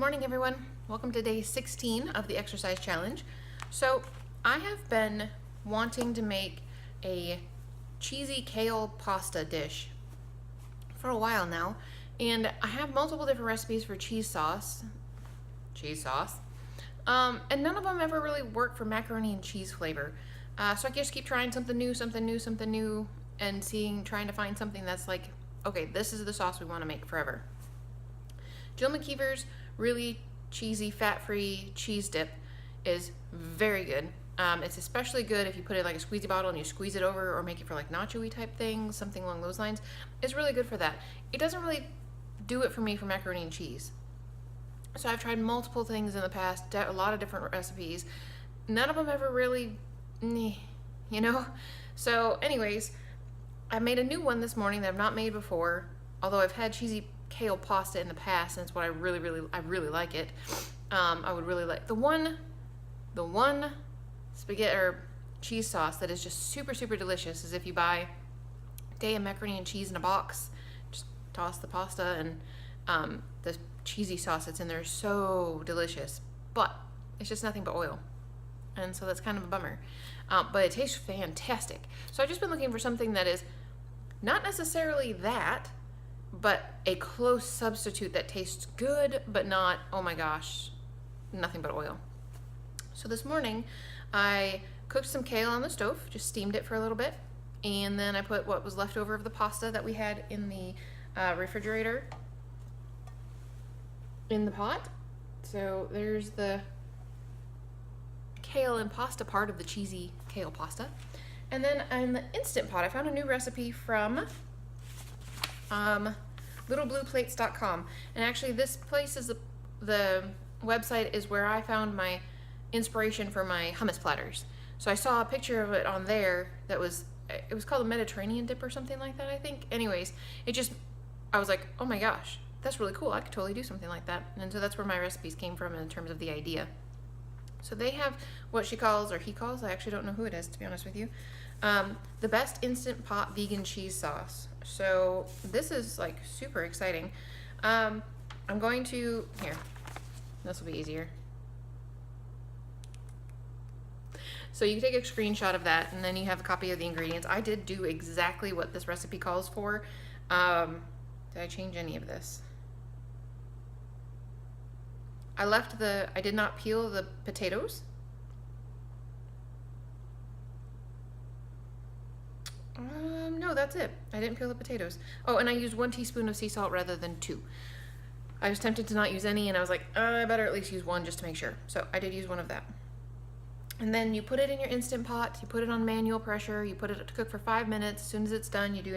morning, everyone. Welcome to day 16 of the exercise challenge. So I have been wanting to make a cheesy kale pasta dish for a while now, and I have multiple different recipes for cheese sauce, and none of them ever really work for macaroni and cheese flavor. So I just keep trying something new, and trying to find something that's like, okay, this is the sauce we want to make forever. Jill McKeever's really cheesy, fat-free cheese dip is very good. It's especially good if you put it in like a squeezy bottle and you squeeze it over, or make it for like nacho-y type things, something along those lines. It's really good for that. It doesn't really do it for me for macaroni and cheese. So I've tried multiple things in the past, a lot of different recipes. None of them ever really, you know? So anyways, I made a new one this morning that I've not made before, although I've had cheesy kale pasta in the past, and it's what I really like it. I would really like the one spaghetti or cheese sauce that is just super delicious is if you buy day of macaroni and cheese in a box, just toss the pasta, and the cheesy sauce that's in there is so delicious, but it's just nothing but oil, and so that's kind of a bummer. But it tastes fantastic. So I've just been looking for something that is not necessarily that, but a close substitute that tastes good, but not, oh my gosh, nothing but oil. So this morning, I cooked some kale on the stove, just steamed it for a little bit, and then I put what was left over of the pasta that we had in the refrigerator in the pot. So there's the kale and pasta part of the cheesy kale pasta. And then in the Instant Pot, I found a new recipe from littleblueplates.com, and actually this place is the website is where I found my inspiration for my hummus platters. So I saw a picture of it on there that was, it was called a Mediterranean dip or something like that, I think. Anyways, I was like, oh my gosh, that's really cool. I could totally do something like that. And so that's where my recipes came from in terms of the idea. So they have what she calls, or he calls, I actually don't know who it is, to be honest with you, the best Instant Pot vegan cheese sauce. So this is like super exciting. I'm going to, here, this will be easier. So you take a screenshot of that, and then you have a copy of the ingredients. I did do exactly what this recipe calls for. Did I change any of this? I did not peel the potatoes. No, that's it. I didn't peel the potatoes. Oh, and I used 1 teaspoon of sea salt rather than 2. I was tempted to not use any, and I was like, I better at least use 1 just to make sure. So I did use 1 of that. And then you put it in your Instant Pot, you put it on manual pressure, you put it to cook for 5 minutes. As soon as it's done, you do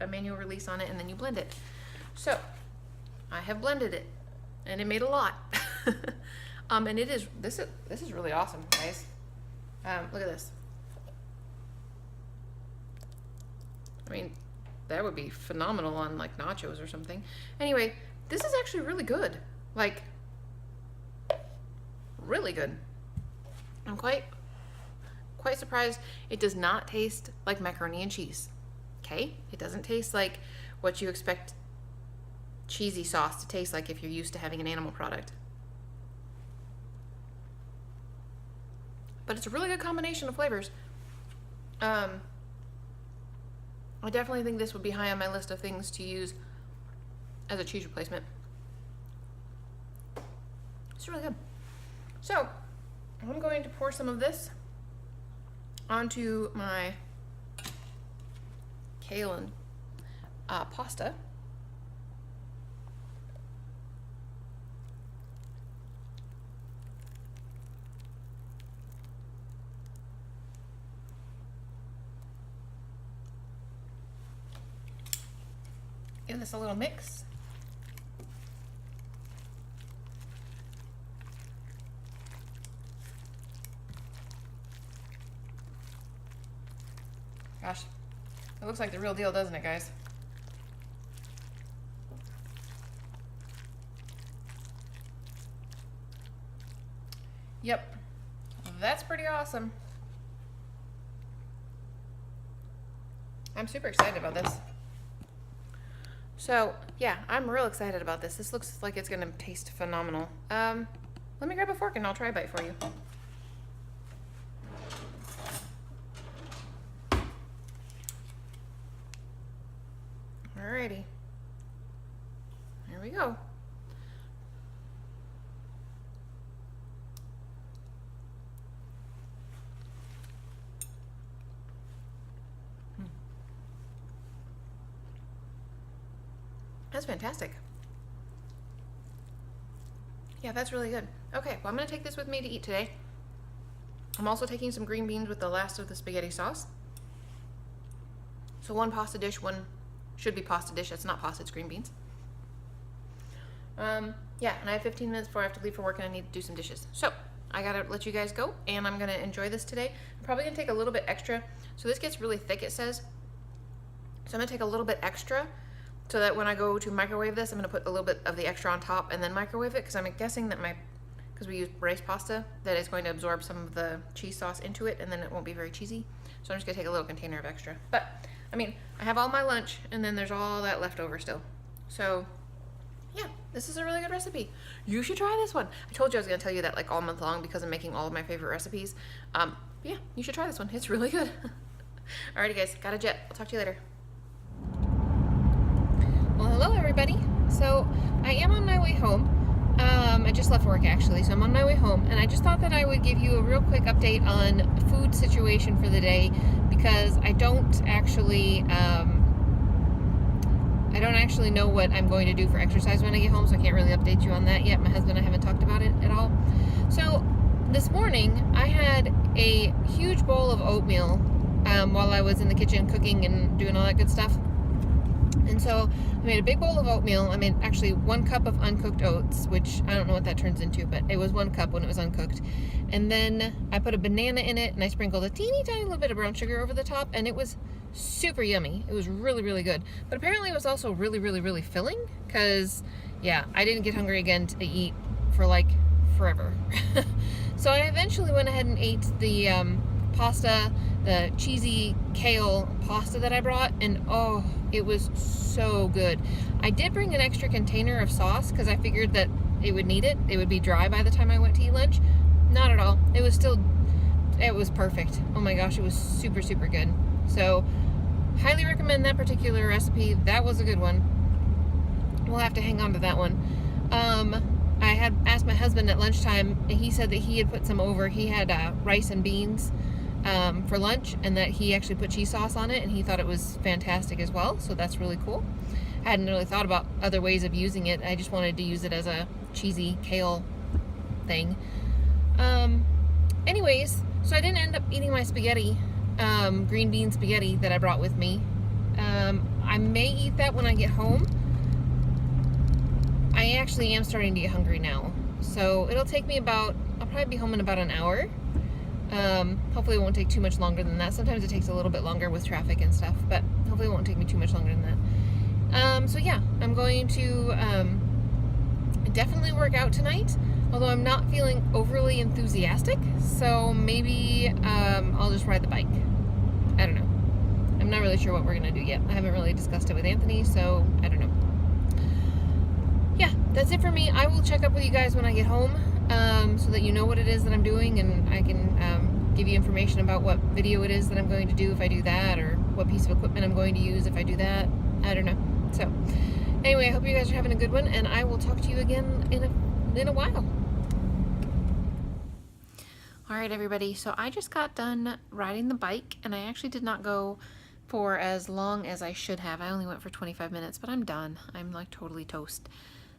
a manual release on it, and then you blend it. So I have blended it, and it made a lot. And this is really awesome, guys. Look at this. I mean, that would be phenomenal on like nachos or something. Anyway, this is actually really good. Like, really good. I'm quite surprised. It does not taste like macaroni and cheese. Okay? It doesn't taste like what you expect cheesy sauce to taste like if you're used to having an animal product. But it's a really good combination of flavors. I definitely think this would be high on my list of things to use as a cheese replacement. It's really good. So I'm going to pour some of this onto my kale and pasta. Give this a little mix. Gosh, it looks like the real deal, doesn't it, guys? Yep, that's pretty awesome. I'm super excited about this. So yeah, I'm real excited about this. This looks like it's gonna taste phenomenal. Let me grab a fork and I'll try a bite for you. Alrighty. Here we go. That's fantastic. Yeah, that's really good. Okay, well, I'm gonna take this with me to eat today. I'm also taking some green beans with the last of the spaghetti sauce. So one pasta dish, one should be pasta dish. That's not pasta, it's green beans. Yeah, and I have 15 minutes before I have to leave for work and I need to do some dishes. So I gotta let you guys go and I'm gonna enjoy this today. I'm probably gonna take a little bit extra. So this gets really thick, it says. So I'm gonna take a little bit extra so that when I go to microwave this, I'm gonna put a little bit of the extra on top and then microwave it, because I'm guessing that because we use rice pasta, that it's going to absorb some of the cheese sauce into it and then it won't be very cheesy. So I'm just gonna take a little container of extra. But, I mean, I have all my lunch and then there's all that left over still. So, yeah, this is a really good recipe. You should try this one. I told you I was gonna tell you that like all month long because I'm making all of my favorite recipes. Yeah, you should try this one. It's really good. Alrighty guys, got a jet. I'll talk to you later. Well, hello everybody. So I am on my way home. I just left work actually, so I'm on my way home, and I just thought that I would give you a real quick update on food situation for the day, because I don't actually know what I'm going to do for exercise when I get home, so I can't really update you on that yet. My husband and I haven't talked about it at all. So this morning I had a huge bowl of oatmeal while I was in the kitchen cooking and doing all that good stuff. And so I made a big bowl of oatmeal. I made actually 1 cup of uncooked oats, which I don't know what that turns into, but it was 1 cup when it was uncooked. And then I put a banana in it and I sprinkled a teeny tiny little bit of brown sugar over the top, and it was super yummy. It was really, really good. But apparently it was also really, really, really filling, because yeah, I didn't get hungry again to eat for like forever. So I eventually went ahead and ate the pasta, the cheesy kale pasta that I brought, and oh, it was so good. I did bring an extra container of sauce because I figured that it would need it. It would be dry by the time I went to eat lunch. Not at all. It was perfect. Oh my gosh, it was super, super good. So highly recommend that particular recipe. That was a good one. We'll have to hang on to that one. I had asked my husband at lunchtime, and he said that he had put some over. He had rice and beans for lunch, and that he actually put cheese sauce on it, and he thought it was fantastic as well. So that's really cool. I hadn't really thought about other ways of using it. I just wanted to use it as a cheesy kale thing. Anyways, so I didn't end up eating my spaghetti, green bean spaghetti that I brought with me. I may eat that when I get home. I actually am starting to get hungry now, so it'll take me I'll probably be home in about an hour. Hopefully it won't take too much longer than that. Sometimes it takes a little bit longer with traffic and stuff, but hopefully it won't take me too much longer than that. So yeah, I'm going to definitely work out tonight, although I'm not feeling overly enthusiastic, so maybe I'll just ride the bike. I don't know. I'm not really sure what we're gonna do yet. I haven't really discussed it with Anthony, so I don't know. Yeah, that's it for me. I will check up with you guys when I get home, so that you know what it is that I'm doing, and I can give you information about what video it is that I'm going to do if I do that, or what piece of equipment I'm going to use if I do that. I don't know. So anyway, I hope you guys are having a good one, and I will talk to you again in a while. All right, everybody. So I just got done riding the bike, and I actually did not go for as long as I should have. I only went for 25 minutes, but I'm done. I'm like totally toast.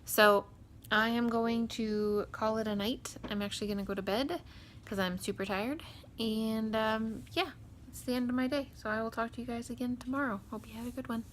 So I am going to call it a night. I'm actually going to go to bed because I'm super tired. And yeah, it's the end of my day. So I will talk to you guys again tomorrow. Hope you have a good one.